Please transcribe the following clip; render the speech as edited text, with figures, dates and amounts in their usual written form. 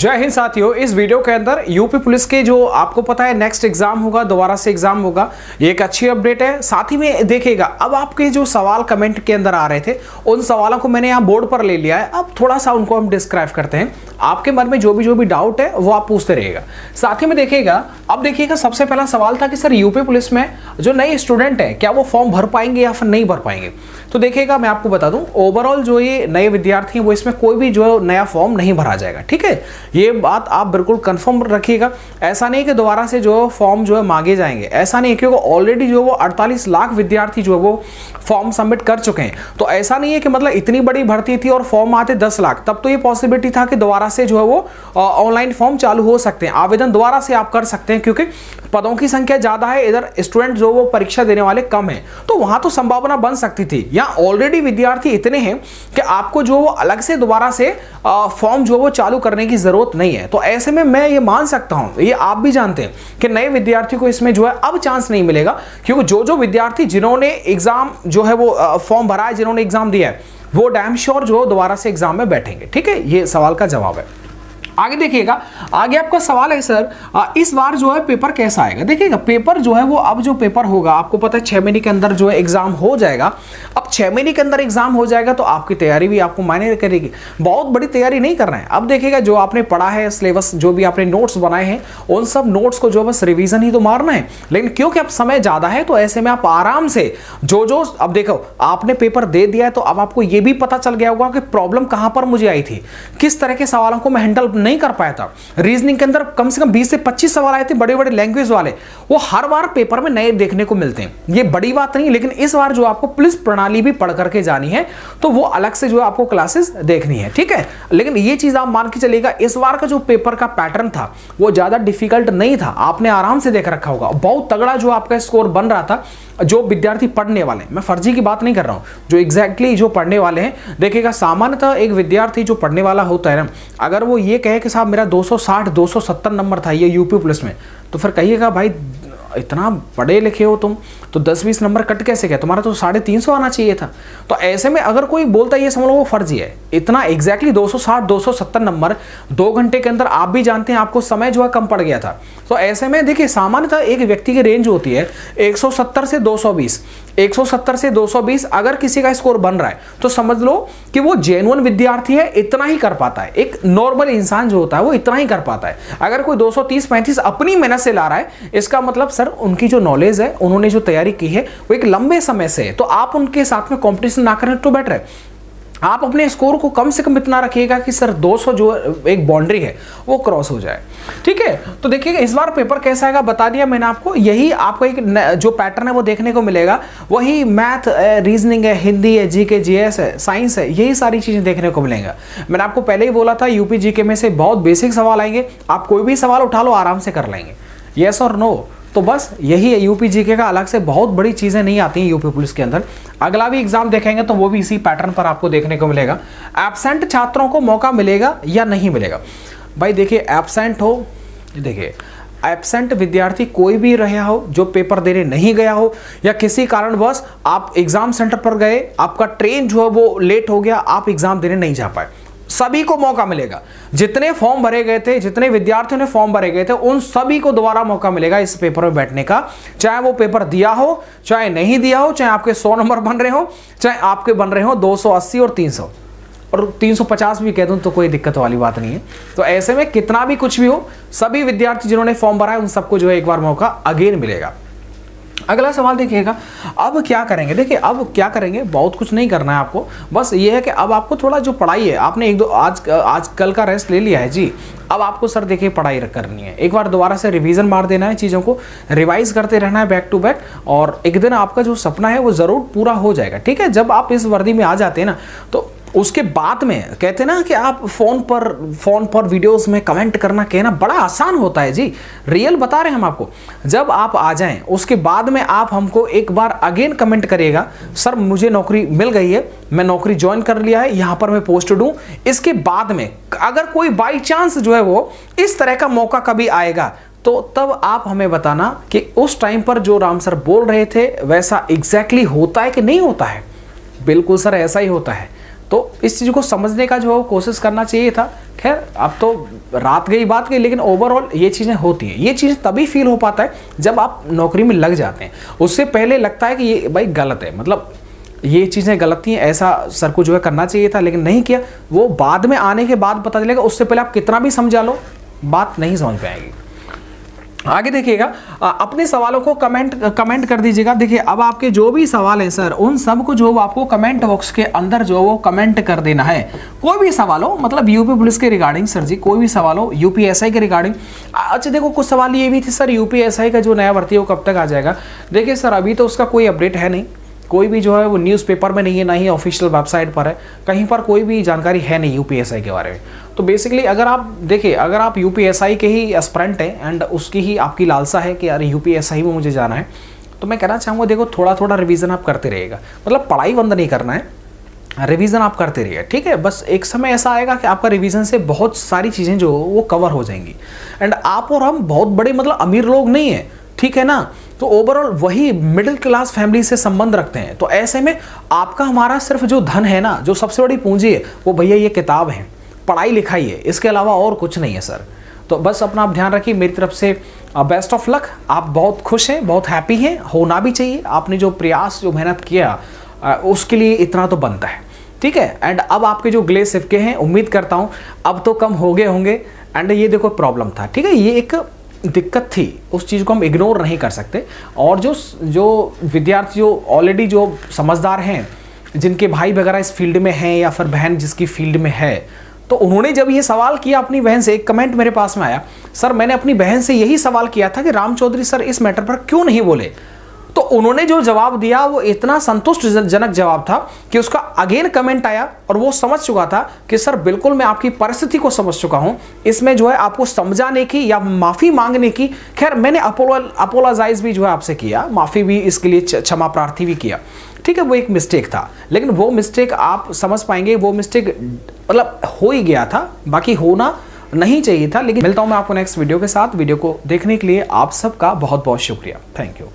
जय हिंद साथियों, इस वीडियो के अंदर यूपी पुलिस के जो आपको पता है नेक्स्ट एग्जाम होगा, दोबारा से एग्जाम होगा, ये एक अच्छी अपडेट है। साथ ही में देखिएगा, अब आपके जो सवाल कमेंट के अंदर आ रहे थे उन सवालों को मैंने यहाँ बोर्ड पर ले लिया है। अब थोड़ा सा उनको हम डिस्क्राइब करते हैं। आपके मन में जो भी डाउट है वो आप पूछते रहिएगा। साथ ही में देखिएगा, अब देखिएगा सबसे पहला सवाल था कि सर यूपी पुलिस में जो नए स्टूडेंट है क्या वो फॉर्म भर पाएंगे या फिर नहीं भर पाएंगे। तो देखिएगा, मैं आपको बता दूं, ओवरऑल जो ये नए विद्यार्थी हैं वो इसमें कोई भी जो नया फॉर्म नहीं भरा जाएगा। ठीक है, ये बात आप बिल्कुल कंफर्म रखिएगा। ऐसा नहीं कि दोबारा से जो फॉर्म जो है मांगे जाएंगे, ऐसा नहीं, क्योंकि ऑलरेडी जो वो 48 लाख विद्यार्थी जो है वो फॉर्म सबमिट कर चुके हैं। तो ऐसा नहीं है कि मतलब इतनी बड़ी भर्ती थी और फॉर्म आते 10 लाख, तब तो ये पॉसिबिलिटी था कि दोबारा से जो है वो ऑनलाइन फॉर्म चालू हो सकते हैं, आवेदन दोबारा से आप कर सकते हैं, क्योंकि पदों की संख्या ज्यादा है, इधर स्टूडेंट जो वो परीक्षा देने वाले कम है, तो वहां तो संभावना बन सकती थी। यहाँ ऑलरेडी विद्यार्थी इतने हैं कि आपको जो वो अलग से दोबारा से फॉर्म जो वो चालू करने की जरूरत नहीं है। तो ऐसे में मैं ये मान सकता हूं, ये आप भी जानते हैं कि नए विद्यार्थी को इसमें जो है अब चांस नहीं मिलेगा, क्योंकि जो विद्यार्थी जिन्होंने एग्जाम जो है वो फॉर्म भरा है, जिन्होंने एग्जाम दिया है, वो डैम श्योर जो दोबारा से एग्जाम में बैठेंगे। ठीक है, ये सवाल का जवाब है। आगे देखिएगा, आगे आपका सवाल है सर इस बार जो है पेपर कैसा आएगा। देखिएगा, पेपर जो है वो अब जो पेपर होगा, आपको पता है 6 महीने के अंदर जो है एग्जाम हो जाएगा। अब 6 महीने के अंदर एग्जाम हो जाएगा तो आपकी तैयारी भी आपको मायने करेगी। बहुत बड़ी तैयारी नहीं करना है। अब देखिएगा, जो आपने पढ़ा है सिलेबस, जो भी आपने नोट्स बनाए हैं, उन सब नोट्स को जो बस रिवीजन ही तो मारना है। लेकिन क्योंकि अब समय ज्यादा है तो ऐसे में आप आराम से जो अब देखो, आपने पेपर दे दिया है तो अब आपको यह भी पता चल गया होगा कि प्रॉब्लम कहां पर मुझे आई थी, किस तरह के सवालों को मैं हैंडल नहीं कर पाया था। रीजनिंग के अंदर कम से कम 20 से 25 सवाल आए थे, बड़े बड़े लैंग्वेज वाले, वो हर बार पेपर में नए देखने को मिलते हैं। ये बड़ी बात नहीं, लेकिन इस बार जो आपको पुलिस प्रणाली भी पढ़ करके जानी है तो वो अलग से जो है आपको क्लासेस देखनी है। ठीक है, लेकिन ये चीज आप मान के चलिएगा, इस बार का जो पेपर का पैटर्न था वो ज्यादा डिफिकल्ट नहीं था, आपने आराम से देख रखा होगा। बहुत तगड़ा जो आपका स्कोर बन रहा था। जो विद्यार्थी पढ़ने वाले, मैं फर्जी की बात नहीं कर रहा हूं, जो एग्जैक्टली जो पढ़ने वाले हैं, देखिएगा सामान्यतः एक विद्यार्थी जो पढ़ने वाला होता है ना, अगर वो ये कहे कि साहब मेरा 260 270 नंबर था ये यूपी पुलिस में, तो फिर कहिएगा भाई इतना पढ़े लिखे हो तुम, तो 10-20 नंबर कट कैसे गया, तुम्हारा तो 350 आना चाहिए था। तो ऐसे में अगर कोई बोलता है, ये समझ लो वो फर्जी है। इतना एग्जैक्टली 260 270 नंबर 2 घंटे के अंदर, आप भी जानते हैं आपको समय जो है कम पड़ गया था। तो ऐसे में देखिए, सामान्यतः एक व्यक्ति की रेंज होती है 170 से 220, 170 से 220। अगर किसी का स्कोर बन रहा है तो समझ लो कि वो जेन्युइन विद्यार्थी है, इतना ही कर पाता है। एक नॉर्मल इंसान जो होता है वो इतना ही कर पाता है। अगर कोई 230-35 अपनी मेहनत से ला रहा है, इसका मतलब सर उनकी जो नॉलेज है, उन्होंने जो तैयारी की है वो एक लंबे समय से है, तो आप उनके साथ में कंपटीशन ना करें तो बेटर है। आप अपने स्कोर को कम से कम इतना रखिएगा कि सर 200 जो एक बाउंड्री है वो क्रॉस हो जाए। ठीक है, तो देखिएगा इस बार पेपर कैसा आएगा बता दिया मैंने आपको। यही आपको एक जो पैटर्न है वो देखने को मिलेगा। वही मैथ, रीजनिंग है, हिंदी है, जीके जीएस है, साइंस है, यही सारी चीजें देखने को मिलेंगे। मैंने आपको पहले ही बोला था यूपी जीके में से बहुत बेसिक सवाल आएंगे, आप कोई भी सवाल उठा लो आराम से कर लेंगे, यस और नो। तो बस यही है, यूपी जीके का अलग से बहुत बड़ी चीजें नहीं आती हैं यूपी पुलिस के अंदर। अगला भी एग्जाम देखेंगे तो वो भी इसी पैटर्न पर आपको देखने को मिलेगा। एब्सेंट छात्रों को मौका मिलेगा या नहीं मिलेगा। भाई देखिए, एब्सेंट हो, देखिए एब्सेंट विद्यार्थी कोई भी रहा हो, जो पेपर देने नहीं गया हो, या किसी कारणवश आप एग्जाम सेंटर पर गए, आपका ट्रेन जो है वो लेट हो गया, आप एग्जाम देने नहीं जा पाए, सभी को मौका मिलेगा। जितने फॉर्म भरे गए थे, जितने विद्यार्थियों ने फॉर्म भरे गए थे, उन सभी को दोबारा मौका मिलेगा इस पेपर में बैठने का। चाहे वो पेपर दिया हो, चाहे नहीं दिया हो, चाहे आपके 100 नंबर बन रहे हो, चाहे आपके बन रहे हो 280 और 300 और 350 भी कह दूं तो कोई दिक्कत वाली बात नहीं है। तो ऐसे में कितना भी कुछ भी हो, सभी विद्यार्थी जिन्होंने फॉर्म भरा है उन सबको जो है एक बार मौका अगेन मिलेगा। अगला सवाल देखिएगा, अब क्या करेंगे। देखिए, अब क्या करेंगे, बहुत कुछ नहीं करना है आपको, बस ये है कि अब आपको थोड़ा जो पढ़ाई है, आपने एक दो आज कल का रेस्ट ले लिया है जी, अब आपको सर देखिए पढ़ाई करनी है, एक बार दोबारा से रिवीजन मार देना है, चीज़ों को रिवाइज करते रहना है बैक टू बैक, और एक दिन आपका जो सपना है वो ज़रूर पूरा हो जाएगा। ठीक है, जब आप इस वर्दी में आ जाते हैं ना, तो उसके बाद में कहते हैं ना कि आप फोन पर वीडियोस में कमेंट करना कहना बड़ा आसान होता है जी, रियल बता रहे हैं हम आपको। जब आप आ जाएं उसके बाद में आप हमको एक बार अगेन कमेंट करिएगा, सर मुझे नौकरी मिल गई है, मैं नौकरी ज्वाइन कर लिया है, यहाँ पर मैं पोस्टेड हूँ। इसके बाद में अगर कोई बाई चांस जो है वो इस तरह का मौका कभी आएगा, तो तब आप हमें बताना कि उस टाइम पर जो राम सर बोल रहे थे वैसा एग्जैक्टली होता है कि नहीं होता है। बिल्कुल सर ऐसा ही होता है। तो इस चीज़ को समझने का जो कोशिश करना चाहिए था खैर अब तो रात गई बात गई, लेकिन ओवरऑल ये चीज़ें होती हैं। ये चीज़ तभी फील हो पाता है जब आप नौकरी में लग जाते हैं। उससे पहले लगता है कि ये भाई गलत है, मतलब ये चीज़ें गलत थी, ऐसा सर को जो है करना चाहिए था लेकिन नहीं किया। वो बाद में आने के बाद पता चलेगा, उससे पहले आप कितना भी समझा लो बात नहीं समझ में आएगी। आगे देखिएगा, अपने सवालों को कमेंट कर दीजिएगा। देखिए अब आपके जो भी सवाल हैं सर, उन सब को जो आपको कमेंट बॉक्स के अंदर जो वो कमेंट कर देना है। कोई भी सवाल हो, मतलब यूपी पुलिस के रिगार्डिंग सर जी, कोई भी सवाल हो यूपीएसआई के रिगार्डिंग। अच्छा देखो कुछ सवाल ये भी थे सर, यूपीएसआई का जो नया भर्ती है वो कब तक आ जाएगा। देखिए सर अभी तो उसका कोई अपडेट है नहीं, कोई भी जो है वो न्यूज़पेपर में नहीं है, ना ही ऑफिशियल वेबसाइट पर है, कहीं पर कोई भी जानकारी है नहीं यूपीएसआई के बारे में। तो बेसिकली अगर आप देखिए, अगर आप यूपीएसआई के ही एस्पिरेंट हैं एंड उसकी ही आपकी लालसा है कि यार यूपीएसआई में मुझे जाना है, तो मैं कहना चाहूँगा देखो थोड़ा थोड़ा रिवीजन आप करते रहिएगा। मतलब पढ़ाई बंद नहीं करना है, रिवीजन आप करते रहिए, ठीक है। बस एक समय ऐसा आएगा कि आपका रिवीजन से बहुत सारी चीज़ें जो वो कवर हो जाएंगी। एंड आप और हम बहुत बड़े मतलब अमीर लोग नहीं हैं, ठीक है ना, तो ओवरऑल वही मिडिल क्लास फैमिली से संबंध रखते हैं। तो ऐसे में आपका हमारा सिर्फ जो धन है ना, जो सबसे बड़ी पूंजी है, वो भैया ये किताब है, पढ़ाई लिखाई है, इसके अलावा और कुछ नहीं है सर। तो बस अपना आप ध्यान रखिए, मेरी तरफ से बेस्ट ऑफ लक। आप बहुत खुश हैं, बहुत हैप्पी हैं, होना भी चाहिए। आपने जो प्रयास जो मेहनत किया उसके लिए इतना तो बनता है, ठीक है। एंड अब आपके जो गिले शिकवे हैं उम्मीद करता हूँ अब तो कम हो गए होंगे। एंड ये देखो प्रॉब्लम था, ठीक है, ये एक दिक्कत थी, उस चीज़ को हम इग्नोर नहीं कर सकते। और जो विद्यार्थी जो ऑलरेडी जो समझदार हैं, जिनके भाई वगैरह इस फील्ड में हैं या फिर बहन जिसकी फील्ड में है, तो उन्होंने जब ये सवाल किया अपनी बहन से, एक कमेंट मेरे पास में आया, सर मैंने अपनी बहन से यही सवाल किया था कि राम चौधरी सर इस मैटर पर क्यों नहीं बोले। तो उन्होंने जो जवाब दिया वो इतना संतुष्टजनक जवाब था कि उसका अगेन कमेंट आया और वो समझ चुका था कि सर बिल्कुल मैं आपकी परिस्थिति को समझ चुका हूं, इसमें जो है आपको समझाने की या माफ़ी मांगने की, खैर मैंने अपोलोजाइज भी जो है आपसे किया, माफ़ी भी इसके लिए क्षमा प्रार्थी भी किया, ठीक है। वो एक मिस्टेक था, लेकिन वो मिस्टेक आप समझ पाएंगे, वो मिस्टेक मतलब हो ही गया था, बाकी होना नहीं चाहिए था। लेकिन मिलता हूं मैं आपको नेक्स्ट वीडियो के साथ। वीडियो को देखने के लिए आप सबका बहुत बहुत शुक्रिया, थैंक यू।